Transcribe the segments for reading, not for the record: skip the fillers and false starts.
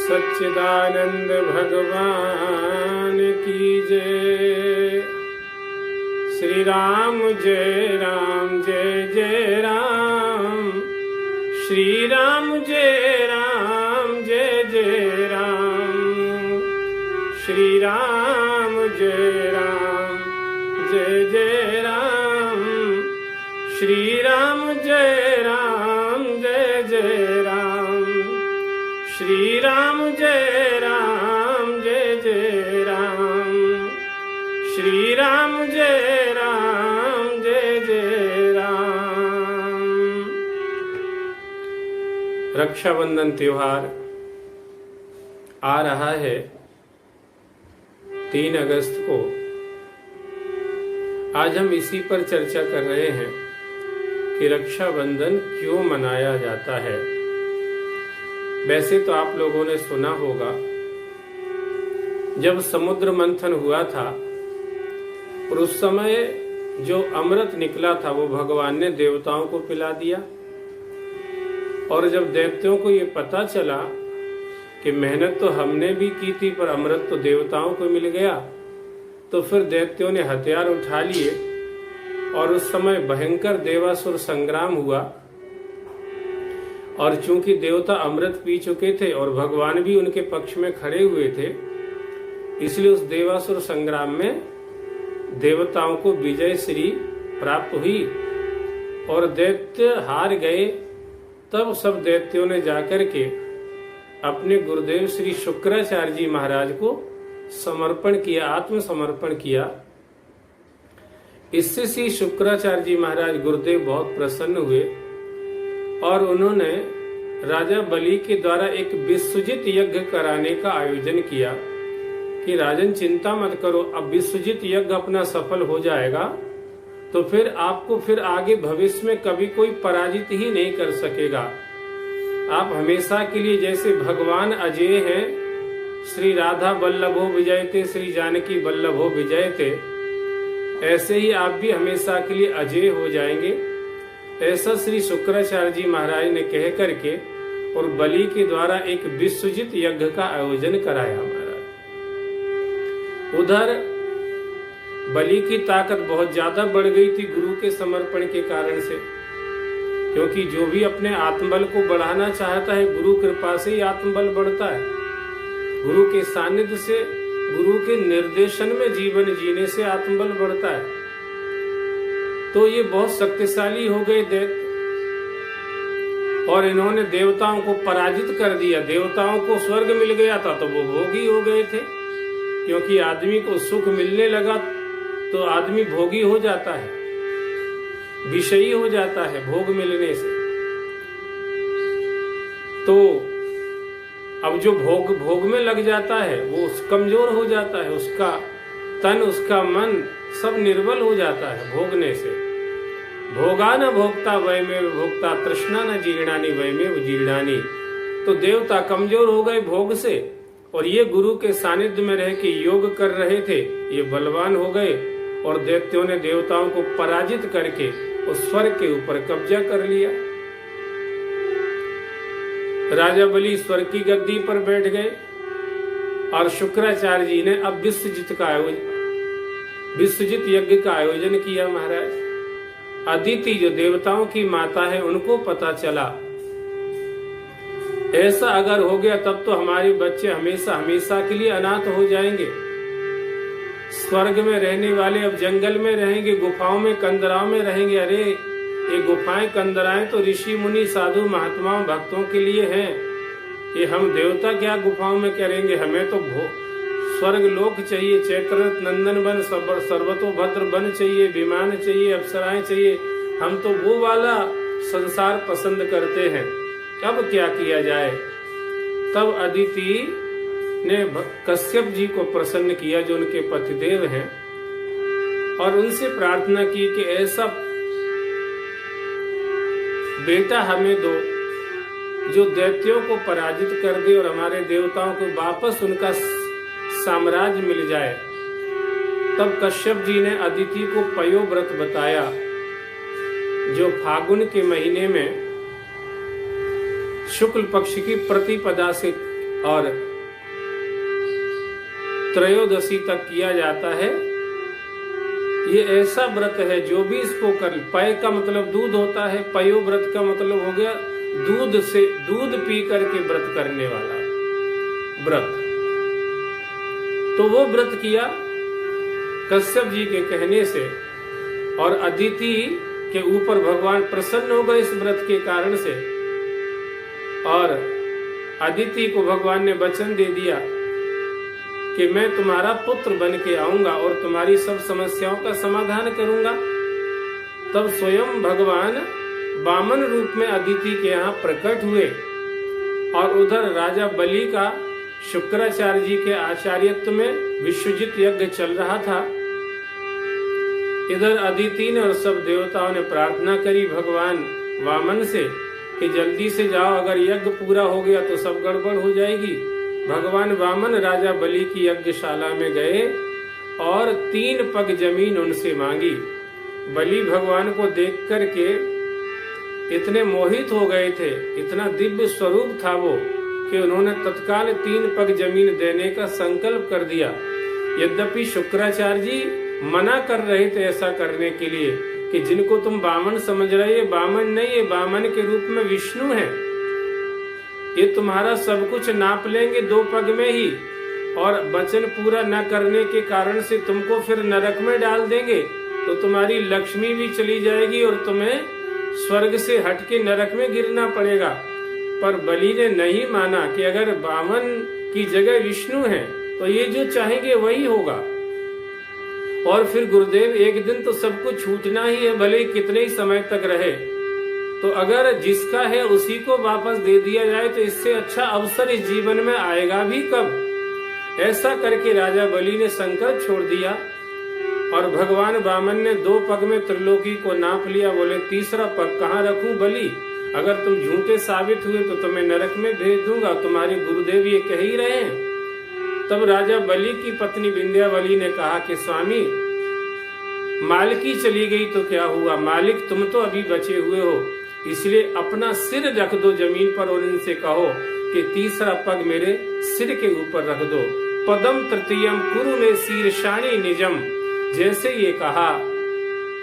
सच्चिदानंद भगवान की जय। श्री राम जय राम जय जय राम। श्री राम जय राम जय जय राम। श्री राम जय राम जय जय राम। श्री राम जय राम जय जय राम। श्री राम जय राम जय जय राम। श्री राम जय राम जय जय राम। रक्षाबंधन त्योहार आ रहा है 3 अगस्त को। आज हम इसी पर चर्चा कर रहे हैं कि रक्षाबंधन क्यों मनाया जाता है। वैसे तो आप लोगों ने सुना होगा, जब समुद्र मंथन हुआ था और उस समय जो अमृत निकला था वो भगवान ने देवताओं को पिला दिया। और जब दैत्यों को ये पता चला कि मेहनत तो हमने भी की थी पर अमृत तो देवताओं को मिल गया, तो फिर दैत्यों ने हथियार उठा लिए और उस समय भयंकर देवासुर संग्राम हुआ। और चूंकि देवता अमृत पी चुके थे और भगवान भी उनके पक्ष में खड़े हुए थे, इसलिए उस देवासुर संग्राम में देवताओं को विजय श्री प्राप्त हुई और दैत्य हार गए। तब सब दैत्यों ने जाकर के अपने गुरुदेव श्री शुक्राचार्य जी महाराज को समर्पण किया, आत्मसमर्पण किया। इससे श्री शुक्राचार्य जी महाराज गुरुदेव बहुत प्रसन्न हुए और उन्होंने राजा बलि के द्वारा एक विश्वजित यज्ञ कराने का आयोजन किया कि राजन चिंता मत करो, अब विश्वजित यज्ञ अपना सफल हो जाएगा तो फिर आपको फिर आगे भविष्य में कभी कोई पराजित ही नहीं कर सकेगा। आप हमेशा के लिए जैसे भगवान अजय हैं, श्री राधा वल्लभो विजयते श्री जानकी वल्लभो विजयते, ऐसे ही आप भी हमेशा के लिए अजय हो जाएंगे। ऐसा श्री शुक्राचार्य जी महाराज ने कह करके और बलि के द्वारा एक विश्वजित यज्ञ का आयोजन कराया महाराज। उधर बलि की ताकत बहुत ज्यादा बढ़ गई थी गुरु के समर्पण के कारण से, क्योंकि जो भी अपने आत्मबल को बढ़ाना चाहता है गुरु कृपा से ही आत्मबल बढ़ता है। गुरु के सानिध्य से, गुरु के निर्देशन में जीवन जीने से आत्मबल बढ़ता है। तो ये बहुत शक्तिशाली हो गए दैत्य और इन्होंने देवताओं को पराजित कर दिया। देवताओं को स्वर्ग मिल गया था तो वो भोगी हो गए थे, क्योंकि आदमी को सुख मिलने लगा तो आदमी भोगी हो जाता है, विषयी हो जाता है भोग मिलने से। तो अब जो भोग में लग जाता है वो कमजोर हो जाता है, उसका तन उसका मन सब निर्बल हो जाता है भोगने से। भोगा न भोक्ता वयमेव भोक्ता तृष्णा न जीर्णानि वयमेव जीर्णानि। तो देवता कमजोर हो गए भोग से और ये गुरु के सानिध्य में रह के योग कर रहे थे, ये बलवान हो गए और दैत्यों ने देवताओं को पराजित करके उस स्वर्ग के ऊपर कब्जा कर लिया। राजा बलि स्वर्ग की गद्दी पर बैठ गए और शुक्राचार्य जी ने अब विश्वजित यज्ञ का आयोजन किया महाराज। अदिति जो देवताओं की माता है उनको पता चला, ऐसा अगर हो गया तब तो हमारे बच्चे हमेशा हमेशा के लिए अनाथ हो जाएंगे। स्वर्ग में रहने वाले अब जंगल में रहेंगे, गुफाओं में कंदराओं में रहेंगे। अरे ये गुफाएं कंदराएं तो ऋषि मुनि साधु महात्माओं भक्तों के लिए हैं, ये हम देवता क्या गुफाओं में करेंगे। हमें तो स्वर्ग लोक चाहिए, चैत्ररथ नंदन बन सर्वतोभद्र बन चाहिए, विमान चाहिए, अप्सराएं चाहिए। हम तो वो वाला संसार पसंद करते हैं। अब क्या किया जाए। तब अदिति ने कश्यप जी को प्रसन्न किया जो उनके पतिदेव हैं और उनसे प्रार्थना की कि ऐसा बेटा हमें दो जो दैत्यों को पराजित कर दे और हमारे देवताओं को वापस उनका साम्राज्य मिल जाए। तब कश्यप जी ने अदिति को पयो व्रत बताया, जो फागुन के महीने में शुक्ल पक्ष की प्रतिपदा से और त्रयोदशी तक किया जाता है। ये ऐसा व्रत है जो भी इसको कर, पय का मतलब दूध होता है, पयो व्रत का मतलब हो गया दूध पी करके व्रत करने वाला व्रत। तो वो व्रत किया कश्यप जी के कहने से, और अदिति के ऊपर भगवान प्रसन्न हो गए इस व्रत के कारण से, और अदिति को भगवान ने वचन दे दिया कि मैं तुम्हारा पुत्र बन के आऊंगा और तुम्हारी सब समस्याओं का समाधान करूंगा। तब स्वयं भगवान वामन रूप में अदिति के यहाँ प्रकट हुए, और उधर राजा बलि का शुक्राचार्य जी के आचार्यत्व में विश्वजित यज्ञ चल रहा था। इधर अदिति ने और सब देवताओं ने प्रार्थना करी भगवान वामन से कि जल्दी से जाओ, अगर यज्ञ पूरा हो गया तो सब गड़बड़ हो जाएगी। भगवान वामन राजा बलि की यज्ञशाला में गए और 3 पग जमीन उनसे मांगी। बलि भगवान को देख करके इतने मोहित हो गए थे, इतना दिव्य स्वरूप था वो, कि उन्होंने तत्काल 3 पग जमीन देने का संकल्प कर दिया। यद्यपि शुक्राचार्य जी मना कर रहे थे ऐसा करने के लिए कि जिनको तुम बामन समझ रहे, ये बामन नहीं, ये बामन के रूप में विष्णु है, ये तुम्हारा सब कुछ नाप लेंगे 2 पग में ही, और वचन पूरा न करने के कारण से तुमको फिर नरक में डाल देंगे, तो तुम्हारी लक्ष्मी भी चली जाएगी और तुम्हें स्वर्ग से हट के नरक में गिरना पड़ेगा। पर बलि ने नहीं माना कि अगर बामन की जगह विष्णु है तो ये जो चाहेंगे वही होगा। और फिर गुरुदेव एक दिन तो सब कुछ छूटना ही है, भले कितने ही समय तक रहे, तो अगर जिसका है उसी को वापस दे दिया जाए तो इससे अच्छा अवसर इस जीवन में आएगा भी कब। ऐसा करके राजा बलि ने संकल्प छोड़ दिया, और भगवान वामन ने 2 पग में त्रिलोकी को नाप लिया। बोले 3रा पग कहाँ रखूं बलि, अगर तुम झूठे साबित हुए तो तुम्हें नरक में भेज दूंगा, तुम्हारे गुरुदेव ये कह ही रहे हैं। तब राजा बलि की पत्नी विंध्यावली ने कहा कि स्वामी, मालिकी चली गई तो क्या हुआ, मालिक तुम तो अभी बचे हुए हो, इसलिए अपना सिर रख दो जमीन पर और इनसे कहो कि 3रा पग मेरे सिर के ऊपर रख दो। पदम तृतीयम कुरु में शीर्षाणी निजम। जैसे ये कहा,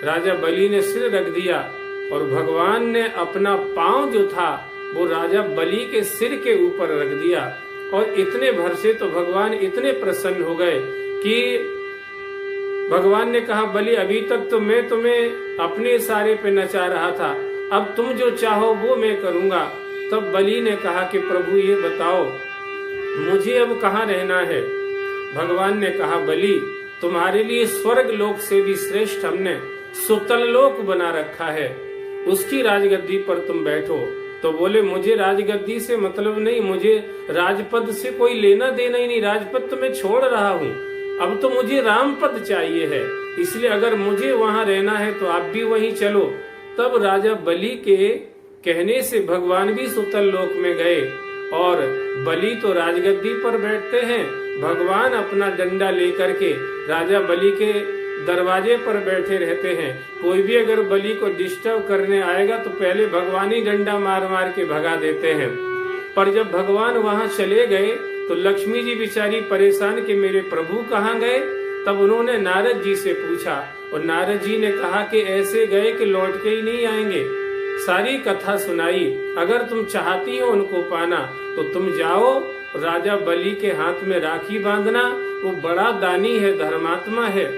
राजा बलि ने सिर रख दिया और भगवान ने अपना पांव जो था वो राजा बलि के सिर के ऊपर रख दिया। और इतने भर से तो भगवान इतने प्रसन्न हो गए कि भगवान ने कहा, बलि अभी तक तो मैं तुम्हें अपने इशारे पे नचा रहा था, अब तुम जो चाहो वो मैं करूंगा। तब बलि ने कहा कि प्रभु ये बताओ मुझे अब कहाँ रहना है। भगवान ने कहा, बलि तुम्हारे लिए स्वर्ग लोक से भी श्रेष्ठ हमने सुतल लोक बना रखा है, उसकी राजगद्दी पर तुम बैठो। तो बोले मुझे राजगद्दी से मतलब नहीं, मुझे राजपद से कोई लेना देना ही नहीं, राजपद तो मैं छोड़ रहा हूँ, अब तो मुझे रामपद चाहिए है, इसलिए अगर मुझे वहां रहना है तो आप भी वहीं चलो। तब राजा बलि के कहने से भगवान भी सुतल लोक में गए, और बलि तो राजगद्दी पर बैठते हैं, भगवान अपना डंडा लेकर के राजा बलि के दरवाजे पर बैठे रहते हैं। कोई भी अगर बलि को डिस्टर्ब करने आएगा तो पहले भगवान ही डंडा मार मार के भगा देते हैं। पर जब भगवान वहां चले गए तो लक्ष्मी जी बेचारी परेशान कि मेरे प्रभु कहाँ गए। तब उन्होंने नारद जी से पूछा, और नारद जी ने कहा कि ऐसे गए कि लौट के ही नहीं आएंगे। सारी कथा सुनाई, अगर तुम चाहती हो उनको पाना तो तुम जाओ, राजा बलि के हाथ में राखी बांधना, वो बड़ा दानी है, धर्मात्मा है,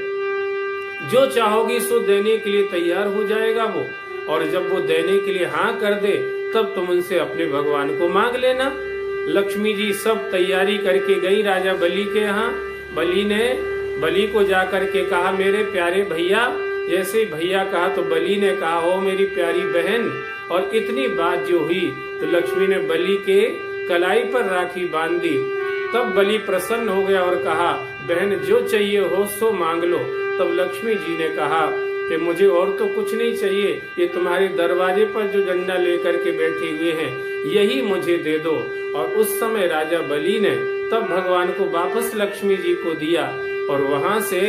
जो चाहोगी सो देने के लिए तैयार हो जाएगा वो। और जब वो देने के लिए हाँ कर दे तब तुम उनसे अपने भगवान को मांग लेना। लक्ष्मी जी सब तैयारी करके गई राजा बलि के यहाँ। बलि ने बलि को जाकर के कहा, मेरे प्यारे भैया। जैसे ही भैया कहा तो बलि ने कहा, ओ मेरी प्यारी बहन। और इतनी बात जो हुई तो लक्ष्मी ने बलि के कलाई पर राखी बांध दी। तब बलि प्रसन्न हो गया और कहा, बहन जो चाहिए हो सो मांग लो। तब लक्ष्मी जी ने कहा कि मुझे और तो कुछ नहीं चाहिए, ये तुम्हारे दरवाजे पर जो डंडा लेकर के बैठे हुए हैं यही मुझे दे दो। और उस समय राजा बलि ने तब भगवान को वापस लक्ष्मी जी को दिया, और वहां से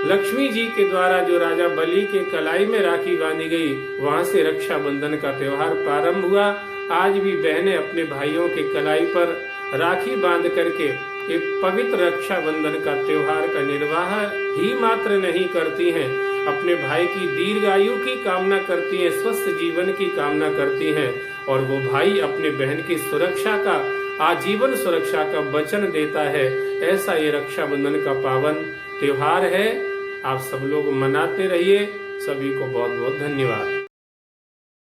लक्ष्मी जी के द्वारा जो राजा बलि के कलाई में राखी बांधी गई, वहां से रक्षाबंधन का त्योहार प्रारंभ हुआ। आज भी बहनें अपने भाइयों के कलाई पर राखी बांध करके एक पवित्र रक्षाबंधन का त्योहार का निर्वाह ही मात्र नहीं करती हैं, अपने भाई की दीर्घायु की कामना करती हैं, स्वस्थ जीवन की कामना करती हैं, और वो भाई अपने बहन की सुरक्षा का, आजीवन सुरक्षा का वचन देता है। ऐसा ये रक्षाबंधन का पावन त्योहार है। आप सब लोग मनाते रहिए। सभी को बहुत बहुत धन्यवाद।